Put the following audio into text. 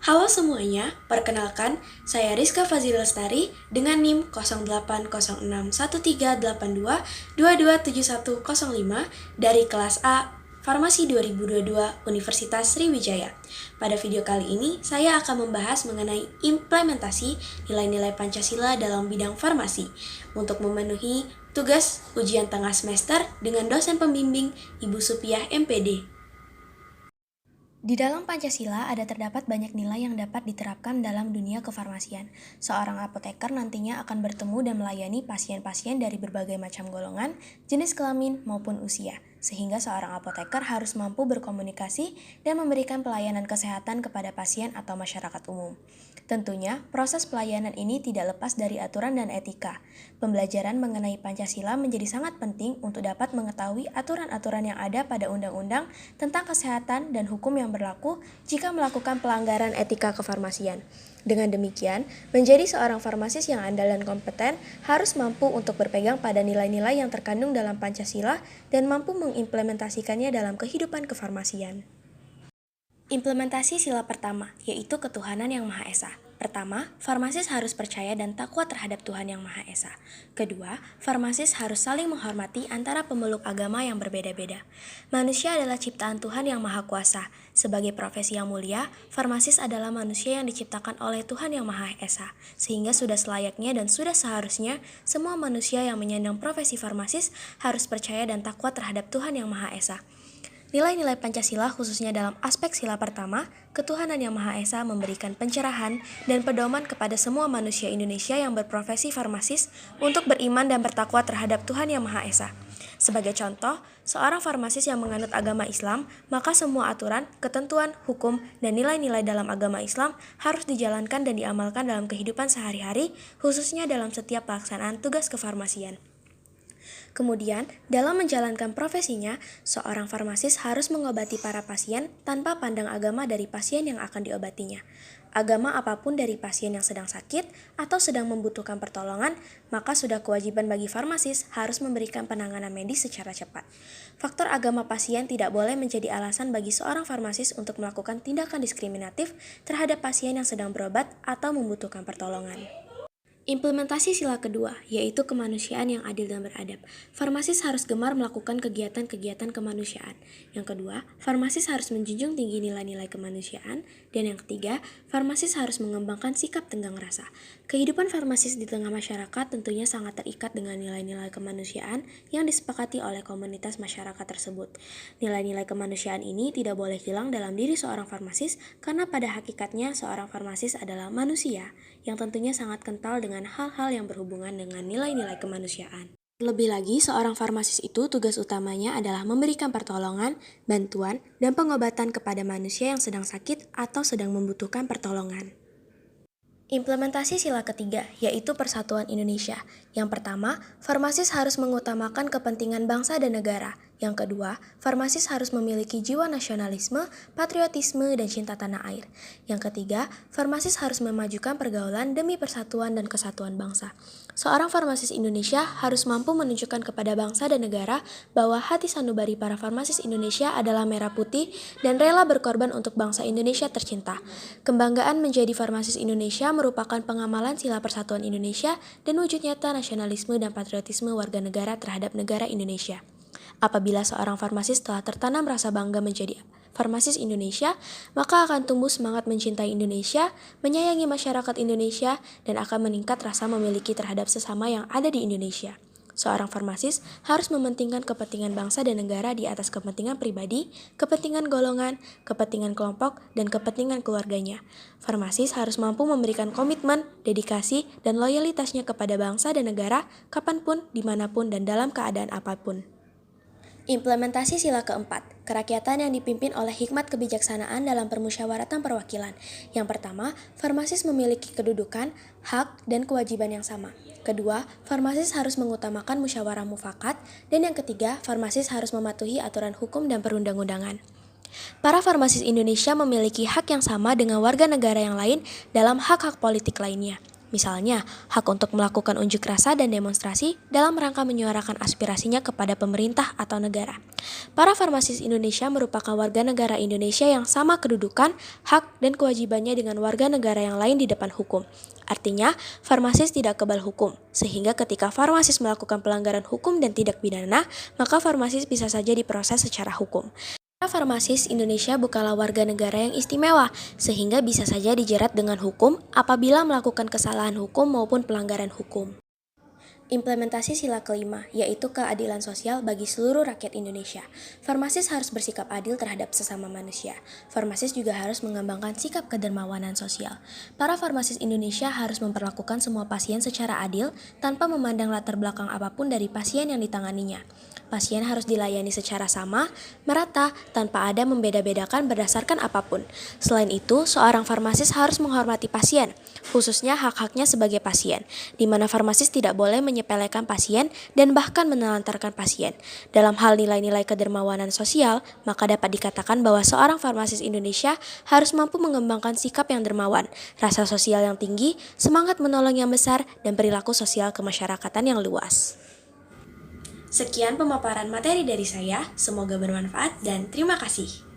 Halo semuanya, perkenalkan saya Rizka Fazil Lestari dengan NIM 08061382227105 dari kelas A Farmasi 2022 Universitas Sriwijaya. Pada video kali ini, saya akan membahas mengenai implementasi nilai-nilai Pancasila dalam bidang farmasi untuk memenuhi tugas ujian tengah semester dengan dosen pembimbing Ibu Supiah MPD. Di dalam Pancasila ada terdapat banyak nilai yang dapat diterapkan dalam dunia kefarmasian. Seorang apoteker nantinya akan bertemu dan melayani pasien-pasien dari berbagai macam golongan, jenis kelamin, maupun usia. Sehingga seorang apoteker harus mampu berkomunikasi dan memberikan pelayanan kesehatan kepada pasien atau masyarakat umum. Tentunya, proses pelayanan ini tidak lepas dari aturan dan etika. Pembelajaran mengenai Pancasila menjadi sangat penting untuk dapat mengetahui aturan-aturan yang ada pada undang-undang tentang kesehatan dan hukum yang berlaku jika melakukan pelanggaran etika kefarmasian. Dengan demikian, menjadi seorang farmasis yang andal dan kompeten harus mampu untuk berpegang pada nilai-nilai yang terkandung dalam Pancasila dan mampu mengimplementasikannya dalam kehidupan kefarmasian. Implementasi sila pertama, yaitu ketuhanan yang Maha Esa. Pertama, farmasis harus percaya dan takwa terhadap Tuhan yang Maha Esa. Kedua, farmasis harus saling menghormati antara pemeluk agama yang berbeda-beda. Manusia adalah ciptaan Tuhan yang Maha Kuasa. Sebagai profesi yang mulia, farmasis adalah manusia yang diciptakan oleh Tuhan yang Maha Esa, sehingga sudah selayaknya dan sudah seharusnya semua manusia yang menyandang profesi farmasis harus percaya dan takwa terhadap Tuhan yang Maha Esa. Nilai-nilai Pancasila khususnya dalam aspek sila pertama, ketuhanan yang Maha Esa memberikan pencerahan dan pedoman kepada semua manusia Indonesia yang berprofesi farmasis untuk beriman dan bertakwa terhadap Tuhan yang Maha Esa. Sebagai contoh, seorang farmasis yang menganut agama Islam, maka semua aturan, ketentuan, hukum, dan nilai-nilai dalam agama Islam harus dijalankan dan diamalkan dalam kehidupan sehari-hari, khususnya dalam setiap pelaksanaan tugas kefarmasian. Kemudian, dalam menjalankan profesinya, seorang farmasis harus mengobati para pasien tanpa pandang agama dari pasien yang akan diobatinya. Agama apapun dari pasien yang sedang sakit atau sedang membutuhkan pertolongan, maka sudah kewajiban bagi farmasis harus memberikan penanganan medis secara cepat. Faktor agama pasien tidak boleh menjadi alasan bagi seorang farmasis untuk melakukan tindakan diskriminatif terhadap pasien yang sedang berobat atau membutuhkan pertolongan. Implementasi sila kedua, yaitu kemanusiaan yang adil dan beradab. Farmasis harus gemar melakukan kegiatan-kegiatan kemanusiaan. Yang kedua, farmasis harus menjunjung tinggi nilai-nilai kemanusiaan. Dan yang ketiga, farmasis harus mengembangkan sikap tenggang rasa. Kehidupan farmasis di tengah masyarakat tentunya sangat terikat dengan nilai-nilai kemanusiaan yang disepakati oleh komunitas masyarakat tersebut. Nilai-nilai kemanusiaan ini tidak boleh hilang dalam diri seorang farmasis karena pada hakikatnya seorang farmasis adalah manusia yang tentunya sangat kental dengan hal-hal yang berhubungan dengan nilai-nilai kemanusiaan. Lebih lagi, seorang farmasis itu tugas utamanya adalah memberikan pertolongan, bantuan, dan pengobatan kepada manusia yang sedang sakit atau sedang membutuhkan pertolongan. Implementasi sila ketiga, yaitu Persatuan Indonesia. Yang pertama, farmasis harus mengutamakan kepentingan bangsa dan negara. Yang kedua, farmasis harus memiliki jiwa nasionalisme, patriotisme, dan cinta tanah air. Yang ketiga, farmasis harus memajukan pergaulan demi persatuan dan kesatuan bangsa. Seorang farmasis Indonesia harus mampu menunjukkan kepada bangsa dan negara bahwa hati sanubari para farmasis Indonesia adalah merah putih dan rela berkorban untuk bangsa Indonesia tercinta. Kebanggaan menjadi farmasis Indonesia merupakan pengamalan sila persatuan Indonesia dan wujud nyata nasionalisme dan patriotisme warga negara terhadap negara Indonesia. Apabila seorang farmasis telah tertanam rasa bangga menjadi farmasis Indonesia, maka akan tumbuh semangat mencintai Indonesia, menyayangi masyarakat Indonesia, dan akan meningkat rasa memiliki terhadap sesama yang ada di Indonesia. Seorang farmasis harus mementingkan kepentingan bangsa dan negara di atas kepentingan pribadi, kepentingan golongan, kepentingan kelompok, dan kepentingan keluarganya. Farmasis harus mampu memberikan komitmen, dedikasi, dan loyalitasnya kepada bangsa dan negara kapanpun, dimanapun, dan dalam keadaan apapun. Implementasi sila keempat, kerakyatan yang dipimpin oleh hikmat kebijaksanaan dalam permusyawaratan perwakilan. Yang pertama, farmasis memiliki kedudukan, hak, dan kewajiban yang sama. Kedua, farmasis harus mengutamakan musyawarah mufakat. Dan yang ketiga, farmasis harus mematuhi aturan hukum dan perundang-undangan. Para farmasis Indonesia memiliki hak yang sama dengan warga negara yang lain dalam hak-hak politik lainnya. Misalnya, hak untuk melakukan unjuk rasa dan demonstrasi dalam rangka menyuarakan aspirasinya kepada pemerintah atau negara. Para farmasis Indonesia merupakan warga negara Indonesia yang sama kedudukan, hak, dan kewajibannya dengan warga negara yang lain di depan hukum. Artinya, farmasis tidak kebal hukum, sehingga ketika farmasis melakukan pelanggaran hukum dan tidak pidana, maka farmasis bisa saja diproses secara hukum. Para farmasis Indonesia bukanlah warga negara yang istimewa, sehingga bisa saja dijerat dengan hukum apabila melakukan kesalahan hukum maupun pelanggaran hukum. Implementasi sila kelima, yaitu keadilan sosial bagi seluruh rakyat Indonesia. Farmasis harus bersikap adil terhadap sesama manusia. Farmasis juga harus mengembangkan sikap kedermawanan sosial. Para farmasis Indonesia harus memperlakukan semua pasien secara adil tanpa memandang latar belakang apapun dari pasien yang ditanganinya. Pasien harus dilayani secara sama, merata, tanpa ada membeda-bedakan berdasarkan apapun. Selain itu, seorang farmasis harus menghormati pasien, khususnya hak-haknya sebagai pasien, di mana farmasis tidak boleh menyepelekan pasien dan bahkan menelantarkan pasien. Dalam hal nilai-nilai kedermawanan sosial, maka dapat dikatakan bahwa seorang farmasis Indonesia harus mampu mengembangkan sikap yang dermawan, rasa sosial yang tinggi, semangat menolong yang besar, dan perilaku sosial kemasyarakatan yang luas. Sekian pemaparan materi dari saya, semoga bermanfaat dan terima kasih.